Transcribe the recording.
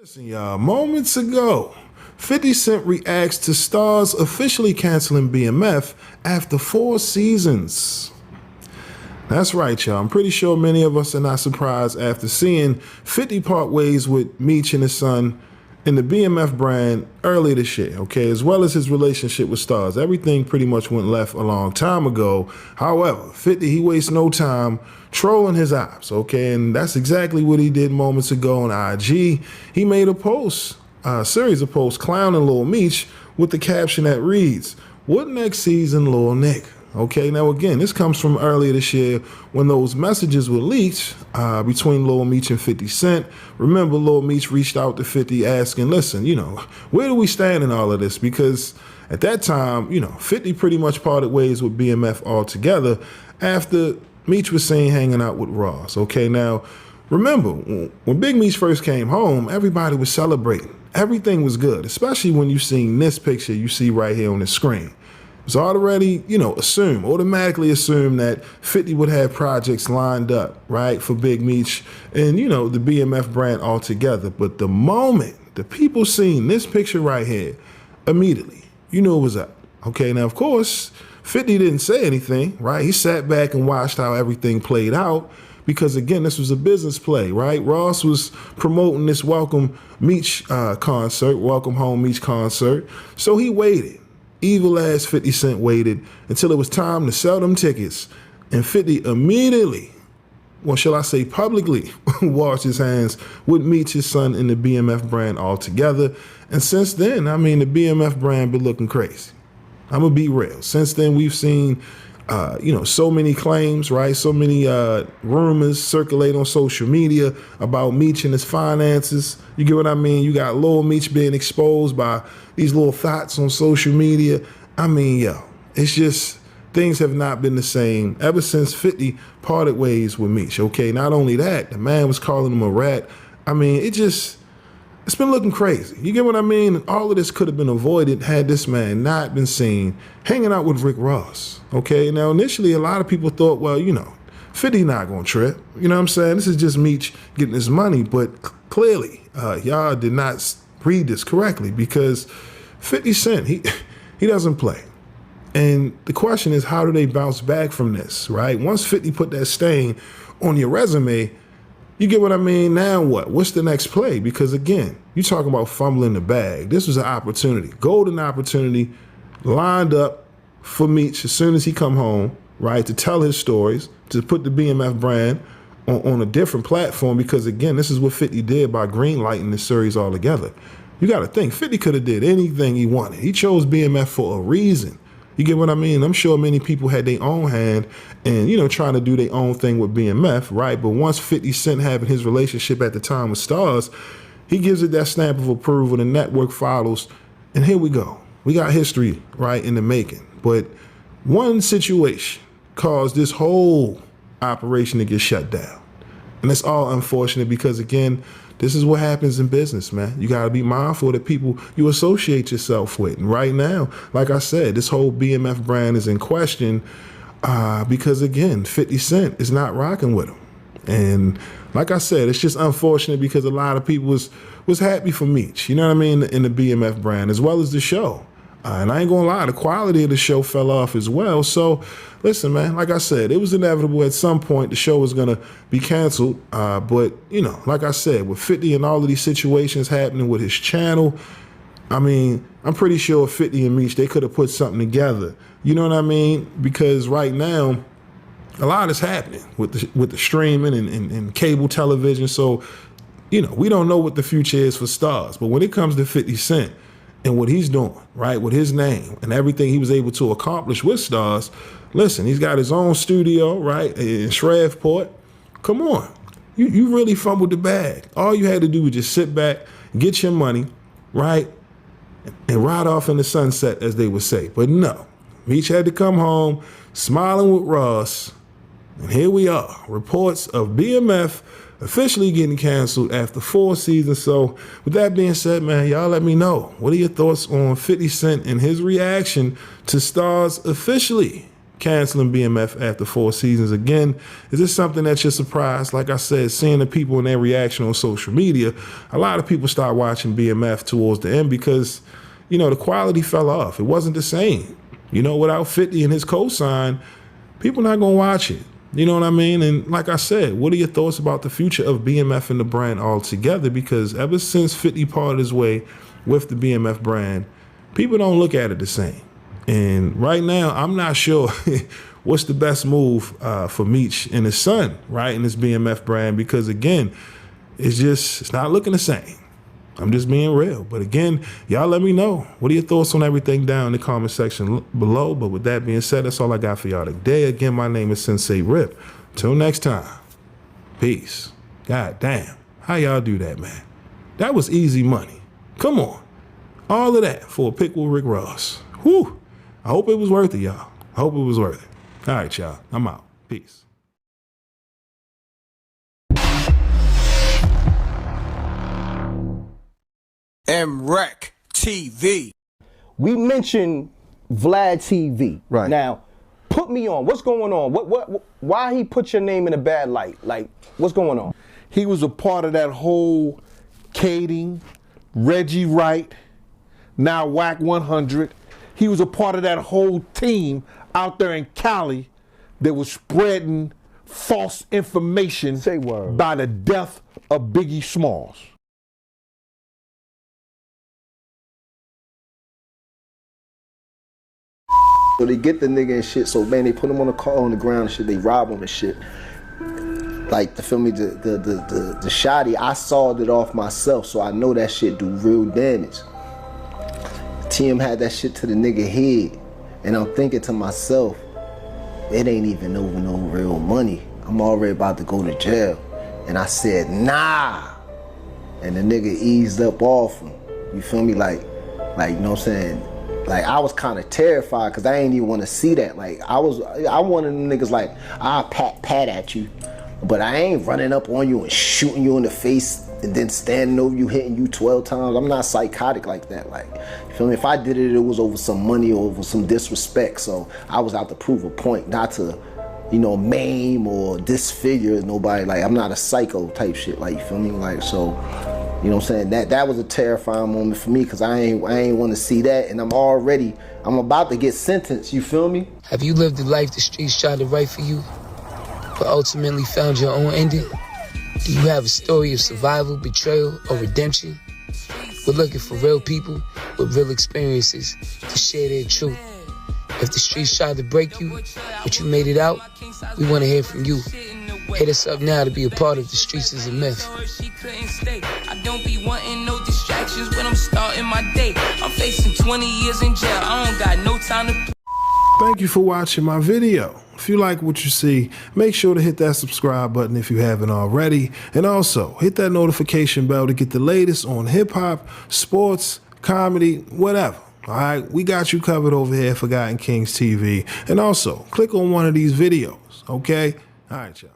Listen, y'all, moments ago, 50 Cent reacts to Starz officially canceling BMF after 4 seasons. That's right, y'all. I'm pretty sure many of us are not surprised after seeing 50 part ways with Meech and his son in the BMF brand earlier this year, okay, as well as his relationship with Starz. Everything pretty much went left a long time ago. However, 50, he wastes no time trolling his ops, okay, and that's exactly what he did moments ago on IG. He made a post, a series of posts clowning Lil Meech with the caption that reads, "What next season, Lil Nick?" Okay, now again, this comes from earlier this year when those messages were leaked between Lil Meech and 50 Cent. Remember, Lil Meech reached out to 50 asking, listen, where do we stand in all of this? Because at that time, 50 pretty much parted ways with BMF altogether after Meech was seen hanging out with Ross. Okay, now remember, when Big Meech first came home, everybody was celebrating. Everything was good, especially when you seen this picture you see right here on the screen. It's already, automatically assumed that 50 would have projects lined up, right, for Big Meech and, the BMF brand altogether. But the moment the people seen this picture right here, immediately, you knew it was up. Okay, now, of course, 50 didn't say anything, right? He sat back and watched how everything played out because, again, this was a business play, right? Ross was promoting this Welcome Meech concert, Welcome Home Meech concert, so he waited. Evil ass 50 Cent waited until it was time to sell them tickets. And 50 immediately, well, shall I say publicly, washed his hands with Meech, his son, in the BMF brand altogether. And since then, the BMF brand been looking crazy. I'm going to be real. Since then, we've seen, so many claims, right? So many rumors circulate on social media about Meech and his finances. You get what I mean? You got Lil Meech being exposed by these little thoughts on social media. It's just things have not been the same ever since 50 parted ways with Meech. Okay, not only that, the man was calling him a rat. It's been looking crazy. You get what I mean? All of this could have been avoided had this man not been seen hanging out with Rick Ross. Okay, now initially a lot of people thought, well, 50 not gonna trip. You know what I'm saying? This is just Meech getting his money, but clearly y'all did not read this correctly because 50 Cent, he doesn't play. And the question is, how do they bounce back from this, right? Once 50 put that stain on your resume, you get what I mean? Now what? What's the next play? Because again, you talking about fumbling the bag. This was an opportunity, golden opportunity, lined up for Meech as soon as he come home, right, to tell his stories, to put the BMF brand on a different platform. Because again, this is what 50 did by greenlighting this series altogether. You got to think, 50 could have did anything he wanted. He chose BMF for a reason. You get what I mean? I'm sure many people had their own hand and, trying to do their own thing with BMF, right? But once 50 Cent having his relationship at the time with Starz, he gives it that stamp of approval, the network follows, and here we go. We got history, right, in the making. But one situation caused this whole operation to get shut down. And it's all unfortunate because, again, this is what happens in business, man. You got to be mindful of the people you associate yourself with. And right now, like I said, this whole BMF brand is in question because, again, 50 Cent is not rocking with him. And like I said, it's just unfortunate because a lot of people was happy for Meech, you know what I mean, in the BMF brand, as well as the show. And I ain't gonna lie, the quality of the show fell off as well. So listen, man, like I said, it was inevitable at some point the show was gonna be canceled. But, like I said, with 50 and all of these situations happening with his channel, I'm pretty sure 50 and Meech, they could have put something together. You know what I mean? Because right now, a lot is happening with the streaming and cable television. So, we don't know what the future is for Starz. But when it comes to 50 Cent, and what he's doing, right, with his name and everything he was able to accomplish with Starz, listen, he's got his own studio, right, in Shreveport. Come on. You really fumbled the bag. All you had to do was just sit back, get your money, right, and ride off in the sunset, as they would say. But no, Meech had to come home smiling with Ross, and here we are. Reports of BMF officially getting canceled after 4 seasons. So with that being said, man, y'all let me know. What are your thoughts on 50 Cent and his reaction to Starz officially canceling BMF after 4 seasons again. Is this something that you're surprised? Like I said, seeing the people and their reaction on social media, a lot of people start watching BMF towards the end because, you know, the quality fell off. It wasn't the same. You know, without 50 and his cosign, people not gonna watch it. You know what I mean? And like I said, what are your thoughts about the future of BMF and the brand altogether? Because ever since 50 parted his way with the BMF brand, people don't look at it the same. And right now, I'm not sure what's the best move for Meech and his son, right, in this BMF brand, because again, it's not looking the same. I'm just being real. But again, y'all let me know. What are your thoughts on everything down in the comment section below? But with that being said, that's all I got for y'all today. Again, my name is Sensei Rip. Till next time, peace. God damn, how y'all do that, man? That was easy money. Come on. All of that for a pick with Rick Ross. Whew. I hope it was worth it, y'all. I hope it was worth it. All right, y'all. I'm out. Peace. MREC TV. We mentioned Vlad TV. Right. Now, put me on. What's going on? Why he put your name in a bad light? Like, what's going on? He was a part of that whole Kading, Reggie Wright, now Whack 100. He was a part of that whole team out there in Cali that was spreading false information Say word. by the death of Biggie Smalls. So they get the nigga and shit, so man, they put him on the car on the ground and shit, they rob him and shit. Like, the feel me, the shotty, I sawed it off myself, so I know that shit do real damage. TM had that shit to the nigga head, and I'm thinking to myself, it ain't even over no real money. I'm already about to go to jail. And I said, nah. And the nigga eased up off him. You feel me? Like, you know what I'm saying? Like, I was kind of terrified because I ain't even want to see that. Like, I wanted them niggas like, I'll pat at you, but I ain't running up on you and shooting you in the face and then standing over you, hitting you 12 times. I'm not psychotic like that. Like, you feel me? If I did it, it was over some money or over some disrespect. So I was out to prove a point, not to, you know, maim or disfigure nobody. Like, I'm not a psycho type shit. Like, you feel me? Like, so, you know what I'm saying? That was a terrifying moment for me because I ain't want to see that, and I'm about to get sentenced. You feel me? Have you lived the life the streets tried to write for you, but ultimately found your own ending? Do you have a story of survival, betrayal, or redemption? We're looking for real people with real experiences to share their truth. If the streets tried to break you, but you made it out, we want to hear from you. Hit us up now to be a part of The Streets Is a Myth. I don't be wanting no distractions when I'm starting my day. I'm facing 20 years in jail. I don't got no time to... Thank you for watching my video. If you like what you see, make sure to hit that subscribe button if you haven't already. And also, hit that notification bell to get the latest on hip-hop, sports, comedy, whatever. All right, we got you covered over here at Forgotten Kings TV. And also, click on one of these videos, okay? All right, y'all.